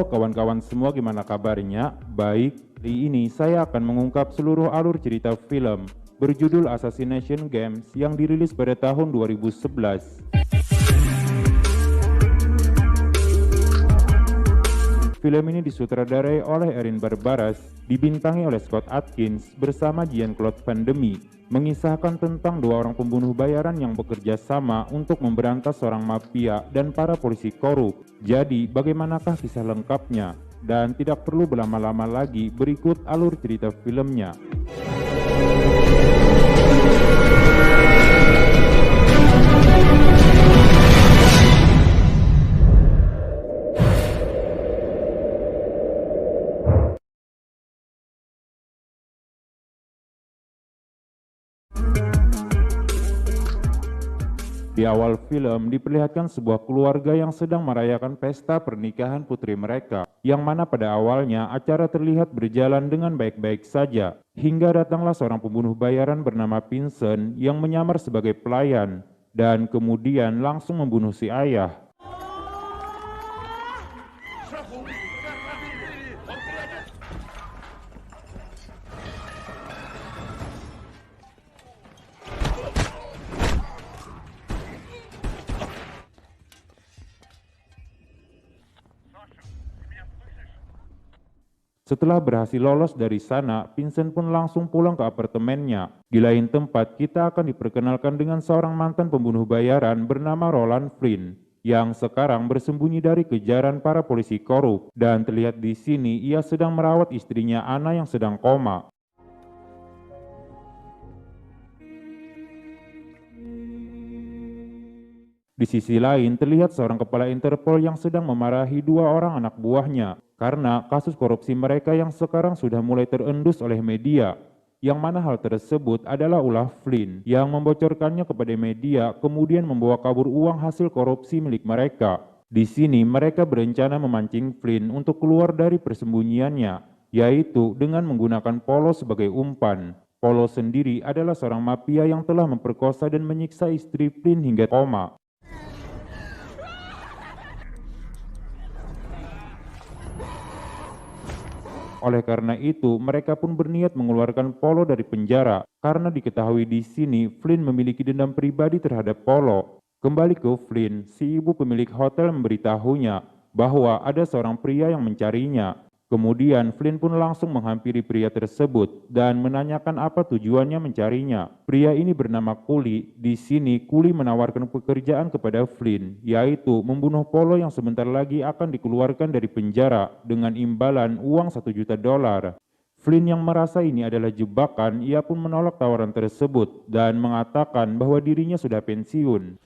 Halo kawan-kawan semua, gimana kabarnya? Baik, kali ini saya akan mengungkap seluruh alur cerita film berjudul Assassination Games yang dirilis pada tahun 2011. Film ini disutradarai oleh Erin Barbaras, dibintangi oleh Scott Adkins bersama Jean-Claude Van Damme, mengisahkan tentang dua orang pembunuh bayaran yang bekerja sama untuk memberantas seorang mafia dan para polisi korup. Jadi, bagaimanakah kisah lengkapnya? Dan tidak perlu berlama-lama lagi, berikut alur cerita filmnya. Di awal film diperlihatkan sebuah keluarga yang sedang merayakan pesta pernikahan putri mereka, yang mana pada awalnya acara terlihat berjalan dengan baik-baik saja, hingga datanglah seorang pembunuh bayaran bernama Vincent yang menyamar sebagai pelayan, dan kemudian langsung membunuh si ayah. Setelah berhasil lolos dari sana, Vincent pun langsung pulang ke apartemennya. Di lain tempat, kita akan diperkenalkan dengan seorang mantan pembunuh bayaran bernama Roland Flynn, yang sekarang bersembunyi dari kejaran para polisi korup. Dan terlihat di sini ia sedang merawat istrinya Anna yang sedang koma. Di sisi lain, terlihat seorang kepala Interpol yang sedang memarahi dua orang anak buahnya karena kasus korupsi mereka yang sekarang sudah mulai terendus oleh media. Yang mana hal tersebut adalah ulah Flynn yang membocorkannya kepada media, kemudian membawa kabur uang hasil korupsi milik mereka. Di sini mereka berencana memancing Flynn untuk keluar dari persembunyiannya, yaitu dengan menggunakan Polo sebagai umpan. Polo sendiri adalah seorang mafia yang telah memperkosa dan menyiksa istri Flynn hingga koma. Oleh karena itu, mereka pun berniat mengeluarkan Polo dari penjara, karena diketahui di sini Flynn memiliki dendam pribadi terhadap Polo. Kembali ke Flynn, si ibu pemilik hotel memberitahunya bahwa ada seorang pria yang mencarinya. Kemudian Flynn pun langsung menghampiri pria tersebut dan menanyakan apa tujuannya mencarinya. Pria ini bernama Kuli. Di sini Kuli menawarkan pekerjaan kepada Flynn, yaitu membunuh Polo yang sebentar lagi akan dikeluarkan dari penjara dengan imbalan uang $1 juta. Flynn yang merasa ini adalah jebakan, ia pun menolak tawaran tersebut dan mengatakan bahwa dirinya sudah pensiun.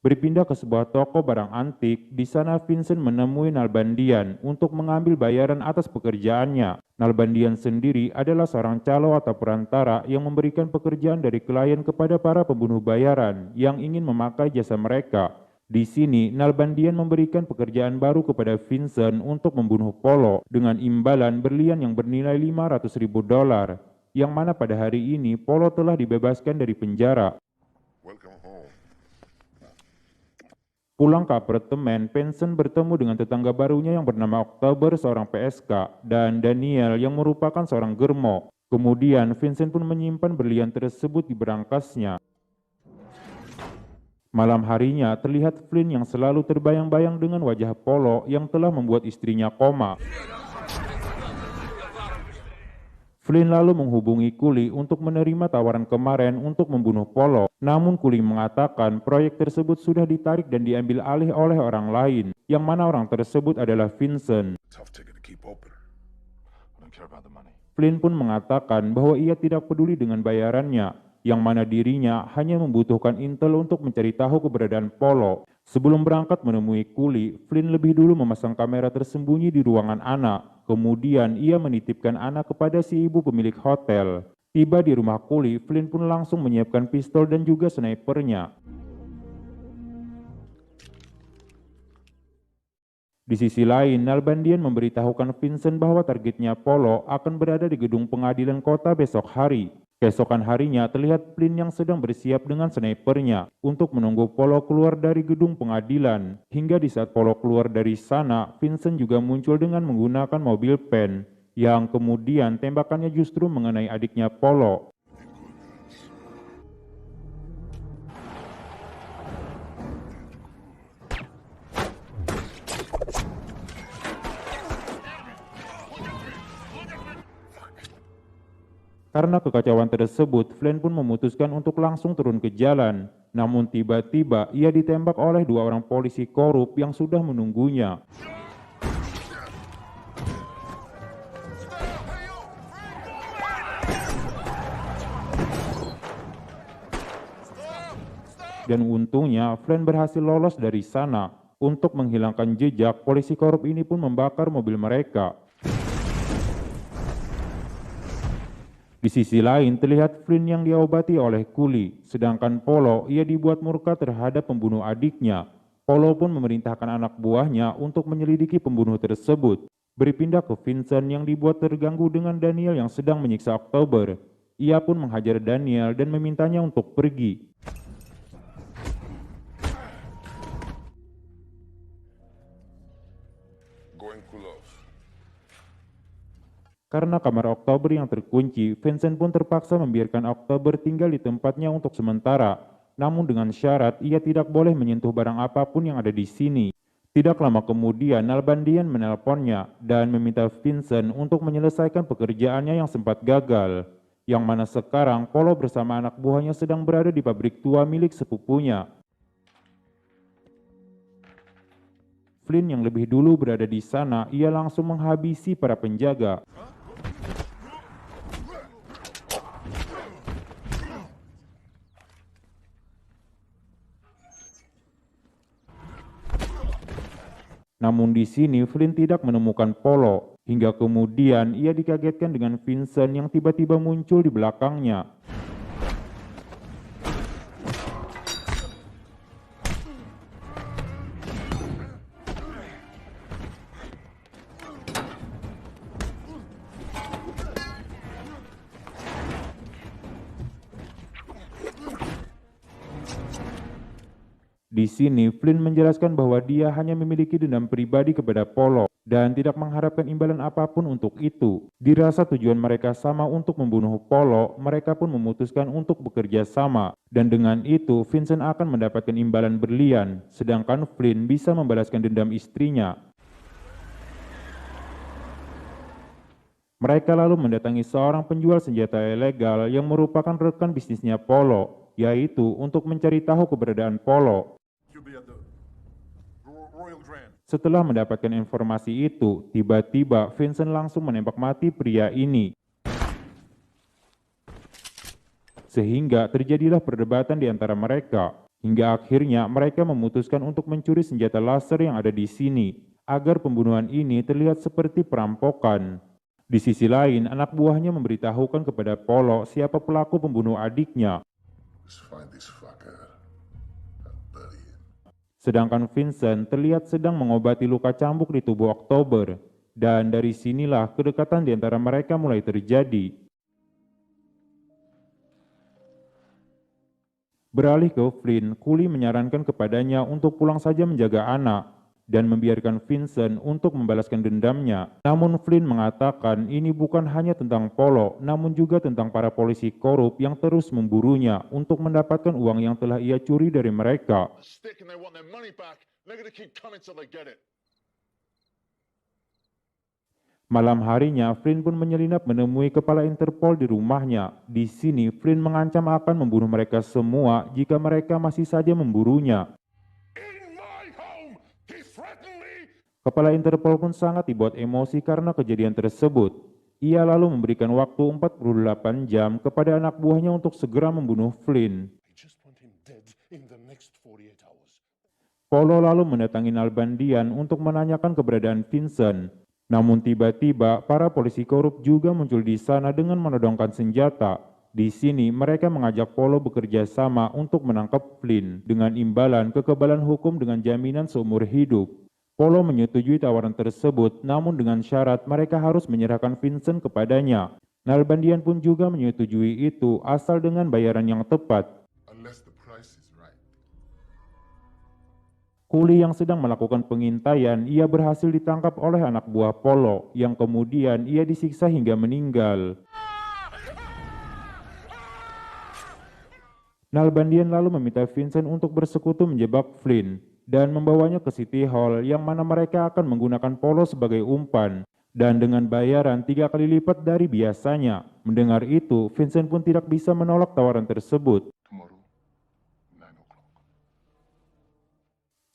Berpindah ke sebuah toko barang antik, di sana Vincent menemui Nalbandian untuk mengambil bayaran atas pekerjaannya. Nalbandian sendiri adalah seorang calo atau perantara yang memberikan pekerjaan dari klien kepada para pembunuh bayaran yang ingin memakai jasa mereka. Di sini, Nalbandian memberikan pekerjaan baru kepada Vincent untuk membunuh Polo dengan imbalan berlian yang bernilai $500.000, yang mana pada hari ini Polo telah dibebaskan dari penjara. Pulang ke apartemen, Vincent bertemu dengan tetangga barunya yang bernama October, seorang PSK, dan Daniel yang merupakan seorang germo. Kemudian Vincent pun menyimpan berlian tersebut di berangkasnya. Malam harinya terlihat Flynn yang selalu terbayang-bayang dengan wajah Polo yang telah membuat istrinya koma. Flynn lalu menghubungi Kuli untuk menerima tawaran kemarin untuk membunuh Polo. Namun Kuli mengatakan proyek tersebut sudah ditarik dan diambil alih oleh orang lain, yang mana orang tersebut adalah Vincent. Flynn pun mengatakan bahwa ia tidak peduli dengan bayarannya, yang mana dirinya hanya membutuhkan intel untuk mencari tahu keberadaan Polo. Sebelum berangkat menemui Kuli, Flynn lebih dulu memasang kamera tersembunyi di ruangan Anna. Kemudian ia menitipkan Anna kepada si ibu pemilik hotel. Tiba di rumah Kuli, Flynn pun langsung menyiapkan pistol dan juga snipernya. Di sisi lain, Nalbandian memberitahukan Vincent bahwa targetnya Polo akan berada di gedung pengadilan kota besok hari. Keesokan harinya terlihat Flynn yang sedang bersiap dengan snipernya untuk menunggu Polo keluar dari gedung pengadilan. Hingga di saat Polo keluar dari sana, Vincent juga muncul dengan menggunakan mobil pen, yang kemudian tembakannya justru mengenai adiknya Polo. Karena kekacauan tersebut, Flynn pun memutuskan untuk langsung turun ke jalan. Namun tiba-tiba ia ditembak oleh dua orang polisi korup yang sudah menunggunya. Dan untungnya, Flynn berhasil lolos dari sana. Untuk menghilangkan jejak, polisi korup ini pun membakar mobil mereka. Di sisi lain, terlihat Flynn yang diobati oleh kuli, sedangkan Polo ia dibuat murka terhadap pembunuh adiknya. Polo pun memerintahkan anak buahnya untuk menyelidiki pembunuh tersebut. Berpindah ke Vincent yang dibuat terganggu dengan Daniel yang sedang menyiksa October. Ia pun menghajar Daniel dan memintanya untuk pergi. Karena kamar October yang terkunci, Vincent pun terpaksa membiarkan October tinggal di tempatnya untuk sementara. Namun dengan syarat ia tidak boleh menyentuh barang apapun yang ada di sini. Tidak lama kemudian, Nalbandian menelponnya dan meminta Vincent untuk menyelesaikan pekerjaannya yang sempat gagal. Yang mana sekarang Polo bersama anak buahnya sedang berada di pabrik tua milik sepupunya. Flynn yang lebih dulu berada di sana, ia langsung menghabisi para penjaga. Namun di sini Flynn tidak menemukan Polo, hingga kemudian ia dikagetkan dengan Vincent yang tiba-tiba muncul di belakangnya. Di sini, Flynn menjelaskan bahwa dia hanya memiliki dendam pribadi kepada Polo dan tidak mengharapkan imbalan apapun untuk itu. Dirasa tujuan mereka sama untuk membunuh Polo, mereka pun memutuskan untuk bekerja sama. Dan dengan itu, Vincent akan mendapatkan imbalan berlian, sedangkan Flynn bisa membalaskan dendam istrinya. Mereka lalu mendatangi seorang penjual senjata ilegal yang merupakan rekan bisnisnya Polo, yaitu untuk mencari tahu keberadaan Polo. Setelah mendapatkan informasi itu, tiba-tiba Vincent langsung menembak mati pria ini. Sehingga terjadilah perdebatan di antara mereka, hingga akhirnya mereka memutuskan untuk mencuri senjata laser yang ada di sini, agar pembunuhan ini terlihat seperti perampokan. Di sisi lain, anak buahnya memberitahukan kepada Polo siapa pelaku pembunuh adiknya. Sedangkan Vincent terlihat sedang mengobati luka cambuk di tubuh October, dan dari sinilah kedekatan di antara mereka mulai terjadi. Beralih ke Flynn, kuli menyarankan kepadanya untuk pulang saja menjaga anak, dan membiarkan Vincent untuk membalaskan dendamnya. Namun Flynn mengatakan ini bukan hanya tentang Polo, namun juga tentang para polisi korup yang terus memburunya untuk mendapatkan uang yang telah ia curi dari mereka. Malam harinya, Flynn pun menyelinap menemui kepala Interpol di rumahnya. Di sini, Flynn mengancam akan membunuh mereka semua jika mereka masih saja memburunya. Kepala Interpol pun sangat dibuat emosi karena kejadian tersebut. Ia lalu memberikan waktu 48 jam kepada anak buahnya untuk segera membunuh Flynn. Polo lalu mendatangi Nalbandian untuk menanyakan keberadaan Vincent. Namun tiba-tiba para polisi korup juga muncul di sana dengan menodongkan senjata. Di sini mereka mengajak Polo bekerja sama untuk menangkap Flynn dengan imbalan kekebalan hukum dengan jaminan seumur hidup. Polo menyetujui tawaran tersebut, namun dengan syarat mereka harus menyerahkan Vincent kepadanya. Nalbandian pun juga menyetujui itu asal dengan bayaran yang tepat. unless the price is right. Kuli yang sedang melakukan pengintaian, ia berhasil ditangkap oleh anak buah Polo, yang kemudian ia disiksa hingga meninggal. Nalbandian lalu meminta Vincent untuk bersekutu menjebak Flynn dan membawanya ke City Hall yang mana mereka akan menggunakan Polo sebagai umpan dan dengan bayaran 3 kali lipat dari biasanya. Mendengar itu, Vincent pun tidak bisa menolak tawaran tersebut. Tomorrow, 9 o'clock.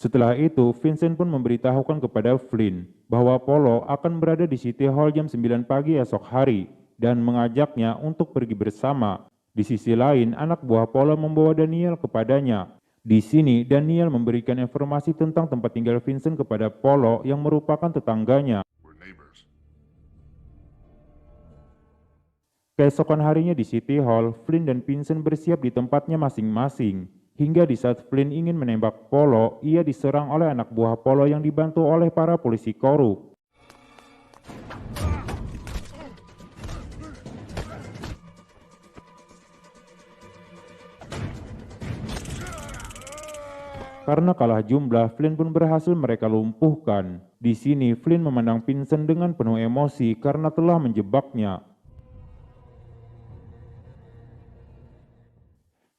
Setelah itu, Vincent pun memberitahukan kepada Flynn bahwa Polo akan berada di City Hall jam 9 pagi esok hari dan mengajaknya untuk pergi bersama. Di sisi lain, anak buah Polo membawa Daniel kepadanya. Di sini, Daniel memberikan informasi tentang tempat tinggal Vincent kepada Polo yang merupakan tetangganya. We're neighbors. Keesokan harinya di City Hall, Flynn dan Vincent bersiap di tempatnya masing-masing. Hingga di saat Flynn ingin menembak Polo, ia diserang oleh anak buah Polo yang dibantu oleh para polisi korup. Karena kalah jumlah, Flynn pun berhasil mereka lumpuhkan. Di sini, Flynn memandang Vincent dengan penuh emosi karena telah menjebaknya.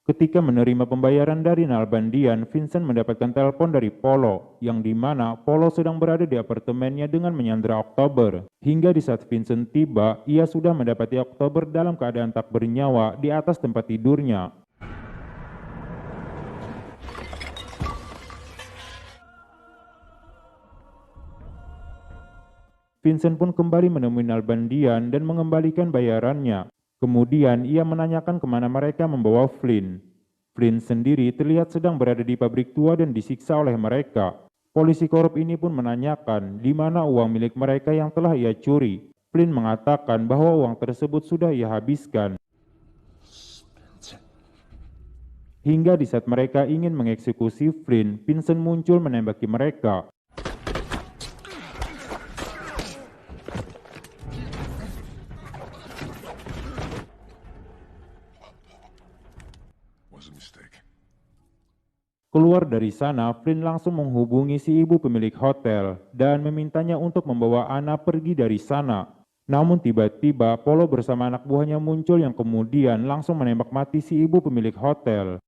Ketika menerima pembayaran dari Nalbandian, Vincent mendapatkan telepon dari Polo, yang dimana Polo sedang berada di apartemennya dengan menyandra Oktober. Hingga di saat Vincent tiba, ia sudah mendapati Oktober dalam keadaan tak bernyawa di atas tempat tidurnya. Vincent pun kembali menemui Nalbandian dan mengembalikan bayarannya. Kemudian ia menanyakan kemana mereka membawa Flynn. Flynn sendiri terlihat sedang berada di pabrik tua dan disiksa oleh mereka. Polisi korup ini pun menanyakan di mana uang milik mereka yang telah ia curi. Flynn mengatakan bahwa uang tersebut sudah ia habiskan. Hingga di saat mereka ingin mengeksekusi Flynn, Vincent muncul menembaki mereka. Was a mistake. Keluar dari sana, Flynn langsung menghubungi si ibu pemilik hotel dan memintanya untuk membawa Anna pergi dari sana. Namun tiba-tiba Polo bersama anak buahnya muncul yang kemudian langsung menembak mati si ibu pemilik hotel.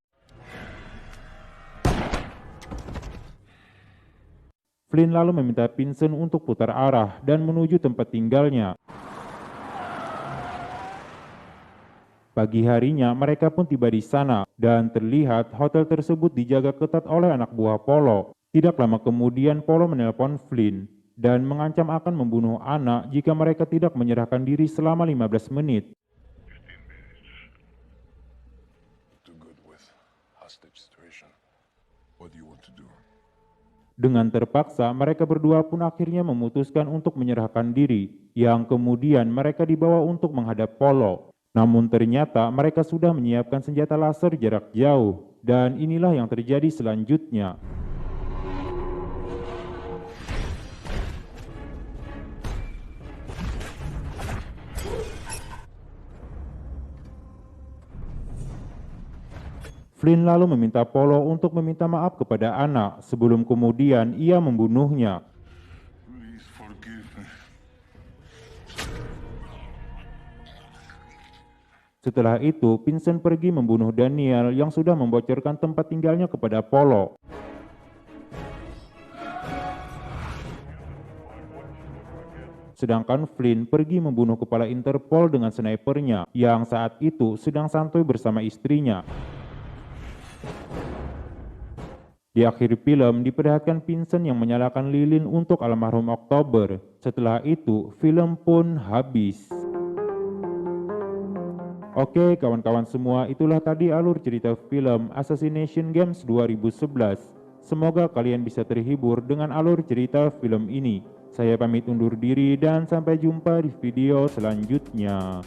Flynn lalu meminta Vincent untuk putar arah dan menuju tempat tinggalnya. Pagi harinya mereka pun tiba di sana dan terlihat hotel tersebut dijaga ketat oleh anak buah Polo. Tidak lama kemudian Polo menelpon Flynn dan mengancam akan membunuh Anna jika mereka tidak menyerahkan diri selama 15 menit. 15 minutes. Too good with hostage situation. What do you want to do? Dengan terpaksa, mereka berdua pun akhirnya memutuskan untuk menyerahkan diri, yang kemudian mereka dibawa untuk menghadap Polo. Namun ternyata mereka sudah menyiapkan senjata laser jarak jauh, dan inilah yang terjadi selanjutnya. Flynn lalu meminta Polo untuk meminta maaf kepada Anna sebelum kemudian ia membunuhnya. Please forgive me. Setelah itu, Vincent pergi membunuh Daniel yang sudah membocorkan tempat tinggalnya kepada Polo. Sedangkan Flynn pergi membunuh kepala Interpol dengan snipernya yang saat itu sedang santuy bersama istrinya. Di akhir film diperlihatkan Vincent yang menyalakan lilin untuk almarhum Oktober. Setelah itu, film pun habis. Oke kawan-kawan semua, itulah tadi alur cerita film Assassination Games 2011. Semoga kalian bisa terhibur dengan alur cerita film ini. Saya pamit undur diri dan sampai jumpa di video selanjutnya.